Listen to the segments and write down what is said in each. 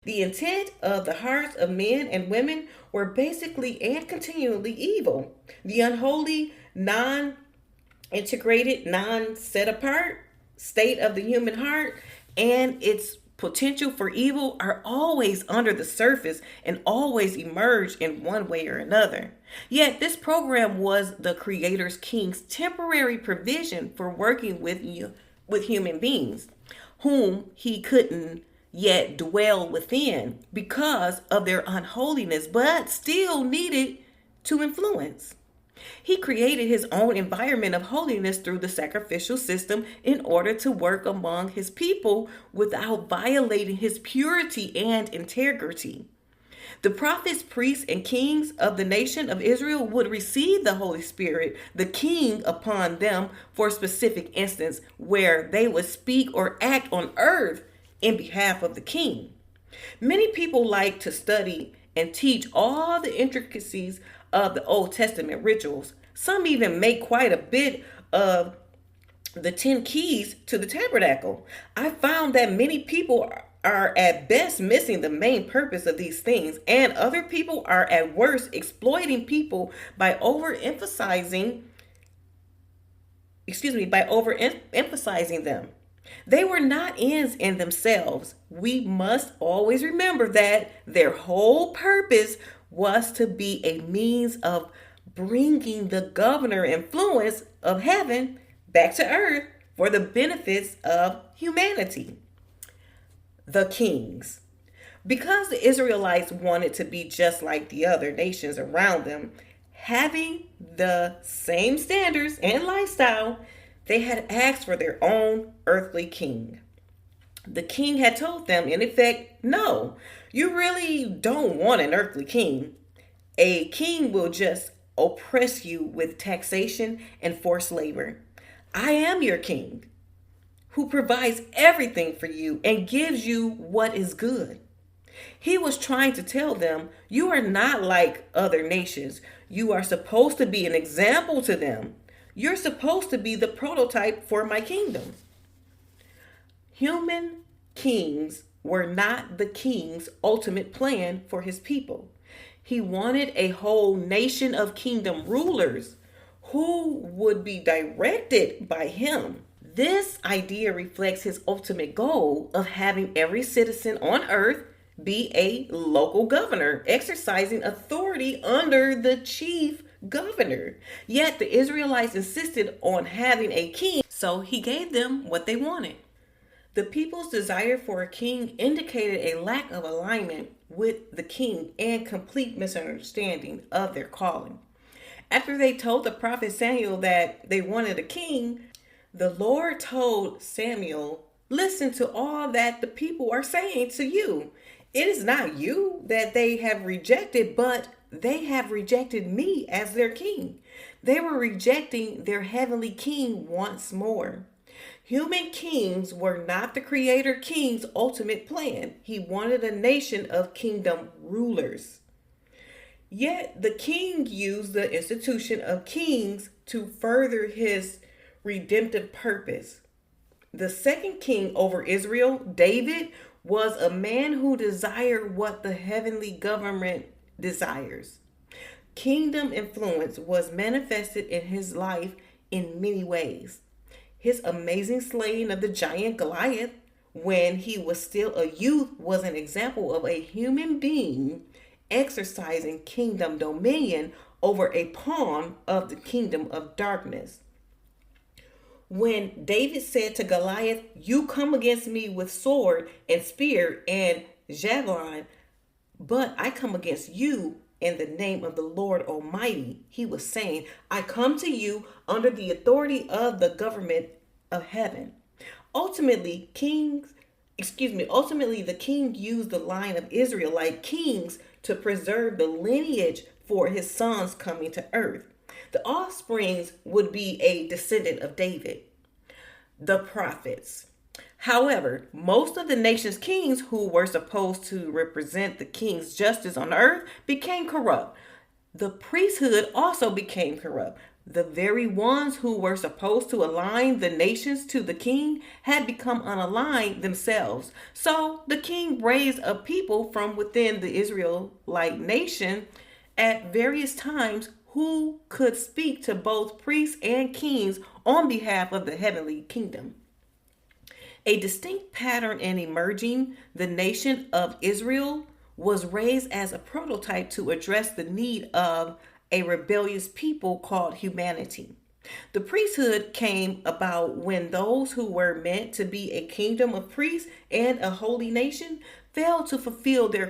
The intent of the hearts of men and women were basically and continually evil. The unholy, non integrated, non set apart state of the human heart and its potential for evil are always under the surface and always emerge in one way or another. Yet, this program was the Creator's King's temporary provision for working with human beings, whom he couldn't yet dwell within because of their unholiness, but still needed to influence. He created his own environment of holiness through the sacrificial system in order to work among his people without violating his purity and integrity. The prophets, priests, and kings of the nation of Israel would receive the Holy Spirit, the King, upon them for a specific instance where they would speak or act on earth in behalf of the King. Many people like to study and teach all the intricacies of the Old Testament rituals. Some even make quite a bit of the 10 keys to the tabernacle. I found that many people are at best missing the main purpose of these things, and other people are at worst exploiting people by overemphasizing them. They were not ends in themselves. We must always remember that their whole purpose was to be a means of bringing the governor influence of heaven back to earth for the benefits of humanity. The kings. Because the Israelites wanted to be just like the other nations around them, having the same standards and lifestyle, they had asked for their own earthly king. The king had told them, in effect, no, you really don't want an earthly king. A king will just oppress you with taxation and forced labor. I am your king, who provides everything for you and gives you what is good. He was trying to tell them, you are not like other nations. You are supposed to be an example to them. You're supposed to be the prototype for my kingdom. Human kings were not the king's ultimate plan for his people. He wanted a whole nation of kingdom rulers who would be directed by him. This idea reflects his ultimate goal of having every citizen on earth be a local governor, exercising authority under the chief governor. Yet the Israelites insisted on having a king, so he gave them what they wanted. The people's desire for a king indicated a lack of alignment with the king and complete misunderstanding of their calling. After they told the prophet Samuel that they wanted a king, the Lord told Samuel, listen to all that the people are saying to you. It is not you that they have rejected, but they have rejected me as their king. They were rejecting their heavenly king once more. Human kings were not the Creator King's ultimate plan. He wanted a nation of kingdom rulers. Yet the king used the institution of kings to further his redemptive purpose. The second king over Israel, David, was a man who desired what the heavenly government desires. Kingdom influence was manifested in his life in many ways. His amazing slaying of the giant Goliath when he was still a youth was an example of a human being exercising kingdom dominion over a pawn of the kingdom of darkness. When David said to Goliath, you come against me with sword and spear and javelin, but I come against you in the name of the Lord Almighty. He was saying, I come to you under the authority of the government of heaven. Ultimately, the king used the line of Israelite kings to preserve the lineage for his sons coming to earth. The offsprings would be a descendant of David. The prophets. However, most of the nation's kings who were supposed to represent the king's justice on earth became corrupt. The priesthood also became corrupt. The very ones who were supposed to align the nations to the king had become unaligned themselves. So the king raised up people from within the Israelite nation at various times who could speak to both priests and kings on behalf of the heavenly kingdom. A distinct pattern in emerging, the nation of Israel was raised as a prototype to address the need of a rebellious people called humanity. The priesthood came about when those who were meant to be a kingdom of priests and a holy nation failed to fulfill their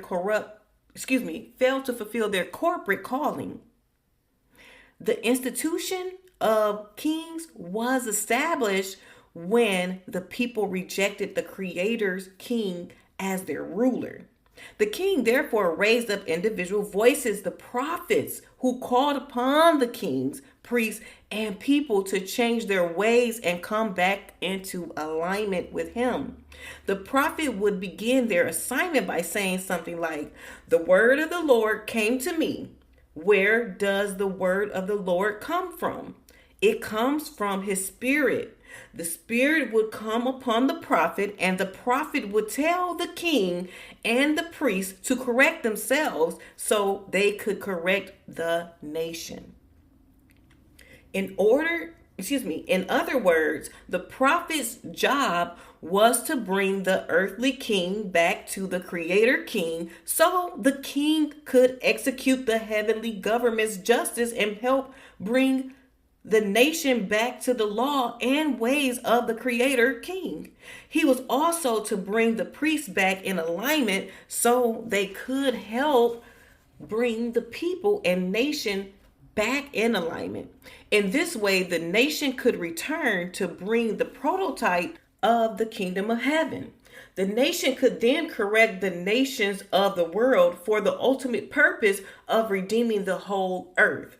corporate calling. The institution of kings was established when the people rejected the Creator's king as their ruler. The king therefore raised up individual voices, the prophets, who called upon the kings, priests, and people to change their ways and come back into alignment with him. The prophet would begin their assignment by saying something like, "The word of the Lord came to me." Where does the word of the Lord come from? It comes from his spirit. The spirit would come upon the prophet, and the prophet would tell the king and the priest to correct themselves so they could correct the nation. In other words, the prophet's job was to bring the earthly king back to the creator king so the king could execute the heavenly government's justice and help bring the nation back to the law and ways of the creator king. He was also to bring the priests back in alignment so they could help bring the people and nation back in alignment. In this way, the nation could return to bring the prototype of the kingdom of heaven. The nation could then correct the nations of the world for the ultimate purpose of redeeming the whole earth.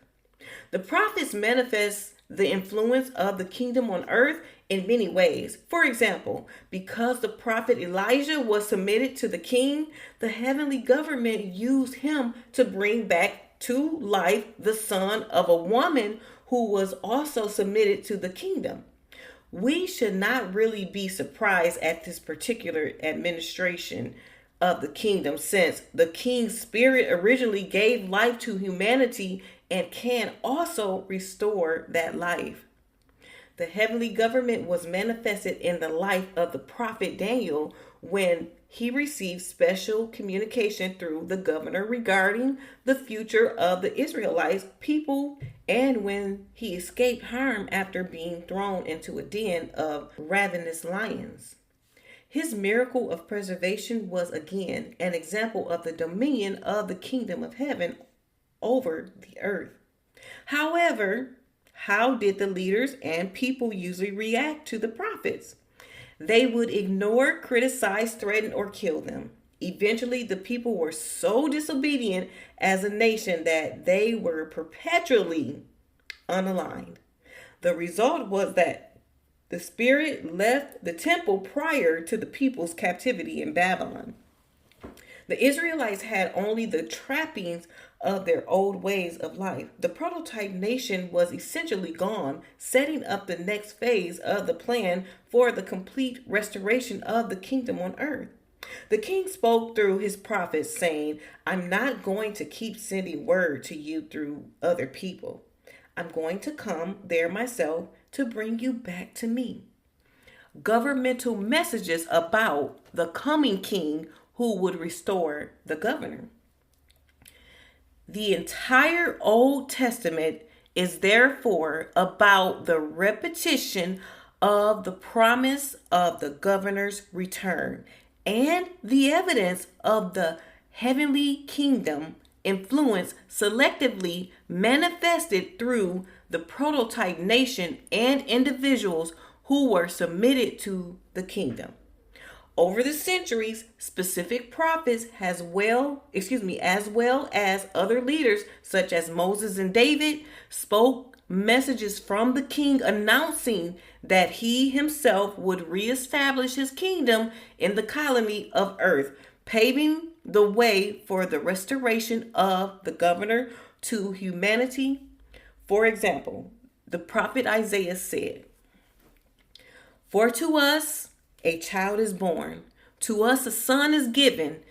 The prophets manifest the influence of the kingdom on earth in many ways. For example, because the prophet Elijah was submitted to the king, the heavenly government used him to bring back to life the son of a woman who was also submitted to the kingdom. We should not really be surprised at this particular administration of the kingdom, since the king's spirit originally gave life to humanity and can also restore that life. The heavenly government was manifested in the life of the prophet Daniel when he received special communication through the governor regarding the future of the Israelites people, and when he escaped harm after being thrown into a den of ravenous lions. His miracle of preservation was again an example of the dominion of the kingdom of heaven over the earth. However, how did the leaders and people usually react to the prophets? They would ignore, criticize, threaten, or kill them. Eventually, the people were so disobedient as a nation that they were perpetually unaligned. The result was that the spirit left the temple prior to the people's captivity in Babylon. The Israelites had only the trappings of their old ways of life. The prototype nation was essentially gone, setting up the next phase of the plan for the complete restoration of the kingdom on earth. The king spoke through his prophets, saying, "I'm not going to keep sending word to you through other people. I'm going to come there myself to bring you back to me." Governmental messages about the coming king who would restore the governor. The entire Old Testament is therefore about the repetition of the promise of the governor's return and the evidence of the heavenly kingdom influence selectively manifested through the prototype nation and individuals who were submitted to the kingdom. Over the centuries, specific prophets as well as other leaders such as Moses and David spoke messages from the king announcing that he himself would reestablish his kingdom in the colony of earth, paving the way for the restoration of the governor to humanity. For example, the prophet Isaiah said, "For to us a child is born, to us a son is given,